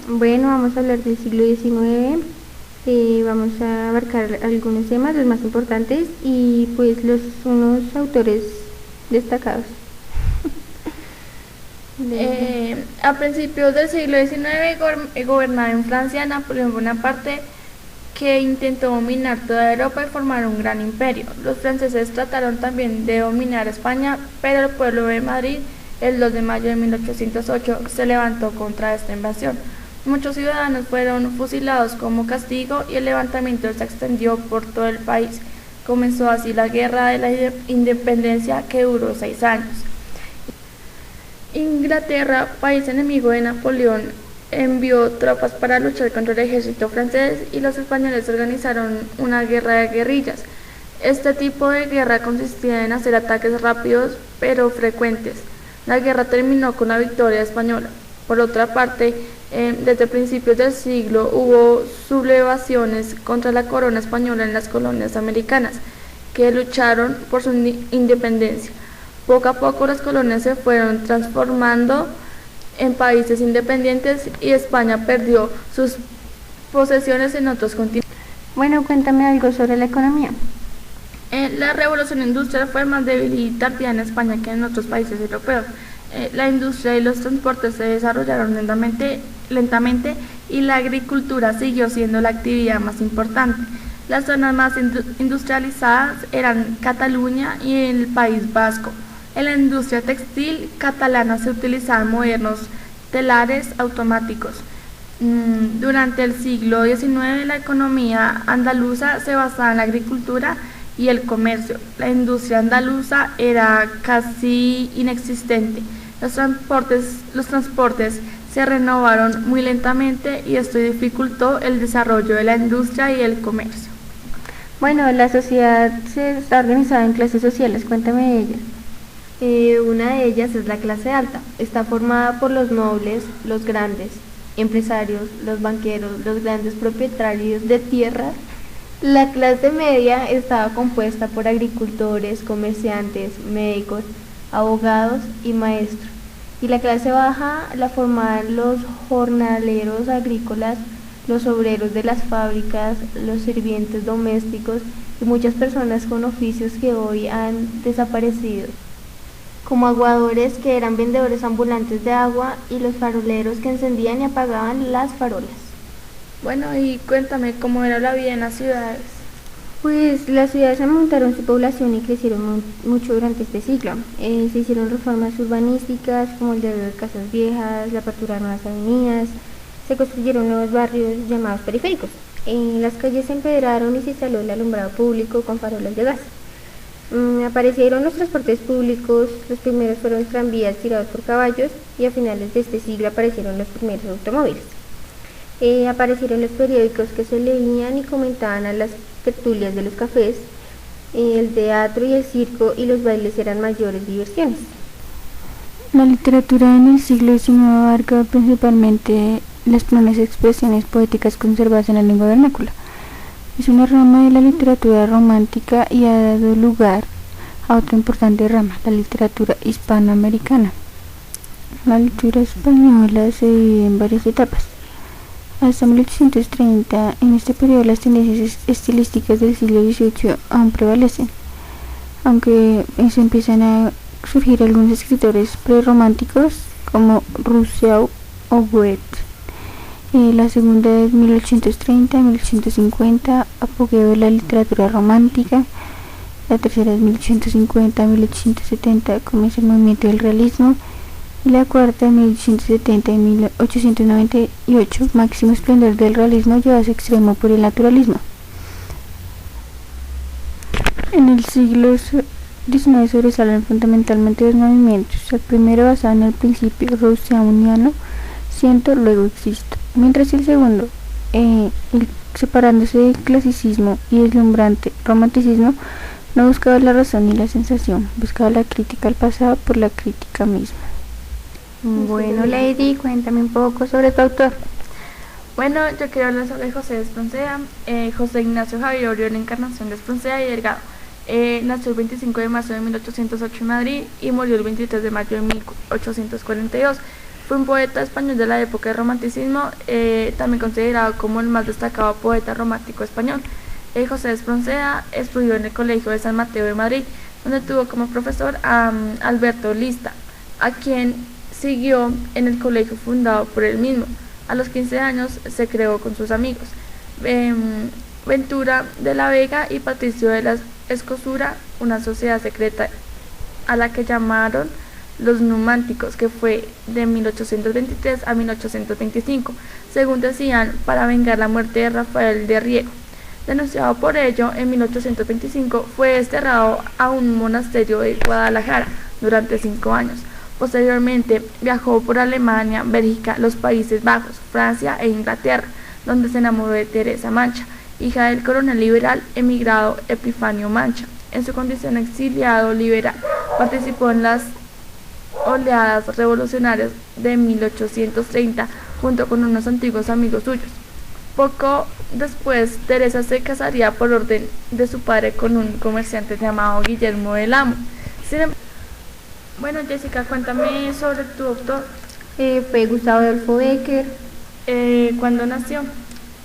Bueno, vamos a hablar del siglo XIX. Vamos a abarcar algunos temas, los más importantes, y pues unos autores destacados. A principios del siglo XIX gobernaba en Francia Napoleón Bonaparte, que intentó dominar toda Europa y formar un gran imperio. Los franceses trataron también de dominar España, pero el pueblo de Madrid, el 2 de mayo de 1808, se levantó contra esta invasión. Muchos ciudadanos fueron fusilados como castigo y el levantamiento se extendió por todo el país. Comenzó así la Guerra de la Independencia, que duró 6 años. Inglaterra, país enemigo de Napoleón, envió tropas para luchar contra el ejército francés y los españoles organizaron una guerra de guerrillas. Este tipo de guerra consistía en hacer ataques rápidos pero frecuentes. La guerra terminó con la victoria española. Por otra parte, desde principios del siglo hubo sublevaciones contra la corona española en las colonias americanas, que lucharon por su independencia. Poco a poco las colonias se fueron transformando en países independientes y España perdió sus posesiones en otros continentes. Bueno, cuéntame algo sobre la economía. La revolución industrial fue más débil y tardía en España que en otros países europeos. La industria y los transportes se desarrollaron lentamente y la agricultura siguió siendo la actividad más importante. Las zonas más industrializadas eran Cataluña y el País Vasco. En la industria textil catalana se utilizaban modernos telares automáticos. Durante el siglo XIX la economía andaluza se basaba en la agricultura y el comercio. La industria andaluza era casi inexistente. Los transportes se renovaron muy lentamente y esto dificultó el desarrollo de la industria y el comercio. Bueno, la sociedad se está organizada en clases sociales, cuéntame de ellas. Una de ellas es la clase alta. Está formada por los nobles, los grandes empresarios, los banqueros, los grandes propietarios de tierra. La clase media estaba compuesta por agricultores, comerciantes, médicos, abogados y maestros. Y la clase baja la formaban los jornaleros agrícolas, los obreros de las fábricas, los sirvientes domésticos y muchas personas con oficios que hoy han desaparecido, como aguadores, que eran vendedores ambulantes de agua, y los faroleros, que encendían y apagaban las farolas. Bueno, y cuéntame cómo era la vida en las ciudades. Pues las ciudades aumentaron su población y crecieron mucho durante este siglo. Se hicieron reformas urbanísticas como el de casas viejas, la apertura de nuevas avenidas, se construyeron nuevos barrios llamados periféricos. Las calles se empedraron y se instaló el alumbrado público con farolas de gas. Aparecieron los transportes públicos, los primeros fueron tranvías tirados por caballos y a finales de este siglo aparecieron los primeros automóviles. Aparecieron los periódicos que se leían y comentaban a las tertulias de los cafés, el teatro y el circo y los bailes eran mayores diversiones. La literatura en el siglo XIX abarca principalmente las primeras expresiones poéticas conservadas en la lengua vernácula. Es una rama de la literatura romántica y ha dado lugar a otra importante rama, la literatura hispanoamericana. La literatura española se divide en varias etapas. Hasta 1830, en este periodo las tendencias estilísticas del siglo XVIII aún prevalecen, aunque se empiezan a surgir algunos escritores prerrománticos como Rousseau o Goethe. La segunda es 1830-1850, apogeo de la literatura romántica. La tercera es 1850-1870, comienza el movimiento del realismo. Y la cuarta, 1870 y 1898, máximo esplendor del realismo llevado a su extremo por el naturalismo. En el siglo XIX sobresalen fundamentalmente dos movimientos. El primero basado en el principio rousseauiano, siento, luego existo, mientras el segundo, separándose del clasicismo y deslumbrante romanticismo, no buscaba la razón ni la sensación, buscaba la crítica al pasado por la crítica misma. Bueno, Lady, cuéntame un poco sobre tu autor. Bueno, yo quiero hablar sobre José de Espronceda. José Ignacio Javier Oriol Encarnación de Espronceda y Delgado. Nació el 25 de marzo de 1808 en Madrid y murió el 23 de mayo de 1842. Fue un poeta español de la época del romanticismo, también considerado como el más destacado poeta romántico español. José de Espronceda estudió en el Colegio de San Mateo de Madrid, donde tuvo como profesor a Alberto Lista, a quien siguió en el colegio fundado por él mismo. A los 15 años se creó con sus amigos Ventura de la Vega y Patricio de la Escosura una sociedad secreta a la que llamaron los Numánticos, que fue de 1823 a 1825, según decían, para vengar la muerte de Rafael de Riego. Denunciado por ello, en 1825 fue desterrado a un monasterio de Guadalajara durante 5 años. Posteriormente viajó por Alemania, Bélgica, los Países Bajos, Francia e Inglaterra, donde se enamoró de Teresa Mancha, hija del coronel liberal emigrado Epifanio Mancha. En su condición exiliado liberal, participó en las oleadas revolucionarias de 1830 junto con unos antiguos amigos suyos. Poco después, Teresa se casaría por orden de su padre con un comerciante llamado Guillermo del Amo. Bueno, Jessica, cuéntame sobre tu autor. Fue Gustavo Adolfo Bécquer. ¿Cuándo nació?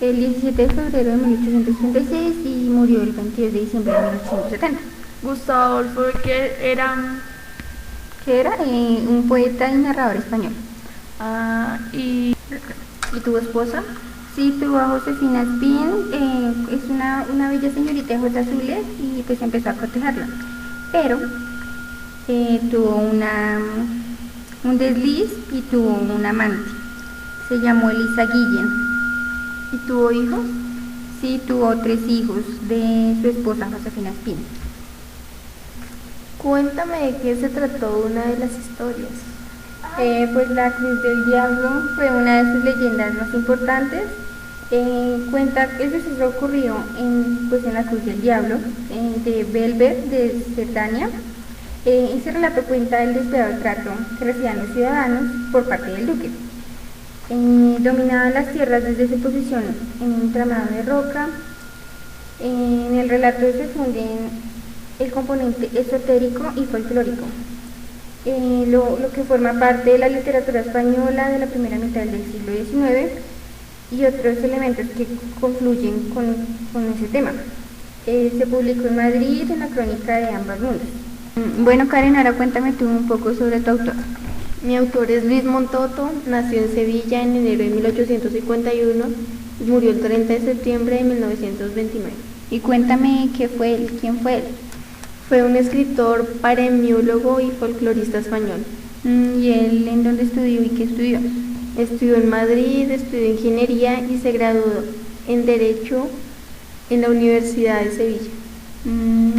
El 17 de febrero de 1836 y murió el 22 de diciembre de 1870. Gustavo Adolfo Bécquer era un poeta y narrador español. ¿Y tu esposa? Sí, tuvo a Josefina Espín, es una bella señorita de ojos azules y pues empezó a cortejarla. Pero tuvo un desliz y tuvo un amante. Se llamó Elisa Guillén. ¿Y tuvo hijos? Sí, tuvo 3 hijos de su esposa Josefina Espín. Cuéntame de qué se trató una de las historias. Pues la Cruz del Diablo fue una de sus leyendas más importantes. Cuenta que ese suceso ocurrió en la Cruz del Diablo, de Belver, de Cerdania. Ese relato cuenta el despiadado trato que recibían los ciudadanos por parte del duque. Dominaban las tierras desde su posición en un entramado de roca. En el relato se funden el componente esotérico y folclórico, lo que forma parte de la literatura española de la primera mitad del siglo XIX y otros elementos que confluyen con ese tema. Se publicó en Madrid en la Crónica de ambas mundos. Bueno, Karen, ahora cuéntame tú un poco sobre tu autor. Mi autor es Luis Montoto, nació en Sevilla en enero de 1851 y murió el 30 de septiembre de 1929. Y cuéntame quién fue él. Fue un escritor, paremiólogo y folclorista español. ¿Y él en dónde estudió y qué estudió? Estudió en Madrid, estudió ingeniería y se graduó en Derecho en la Universidad de Sevilla.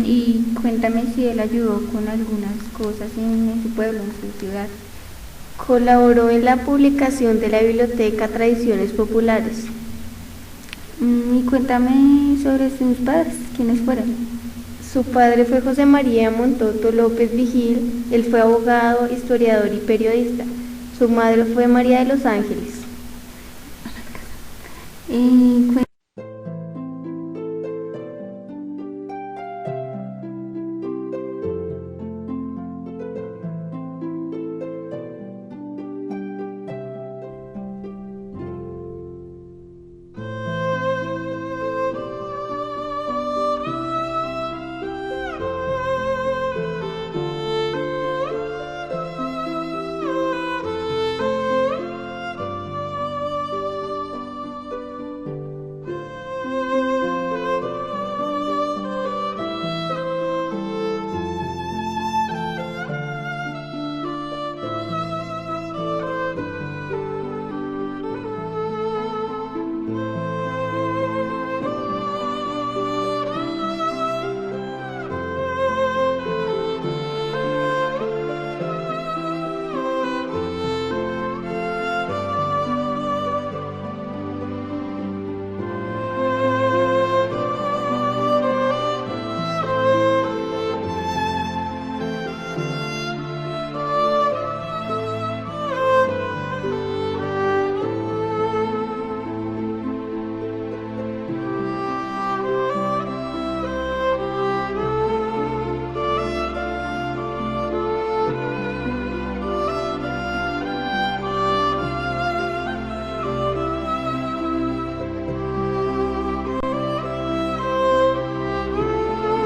Y cuéntame si él ayudó con algunas cosas en su pueblo, en su ciudad. Colaboró en la publicación de la biblioteca Tradiciones Populares. Y cuéntame sobre sus padres, ¿quiénes fueron? Su padre fue José María Montoto López Vigil, él fue abogado, historiador y periodista. Su madre fue María de los Ángeles.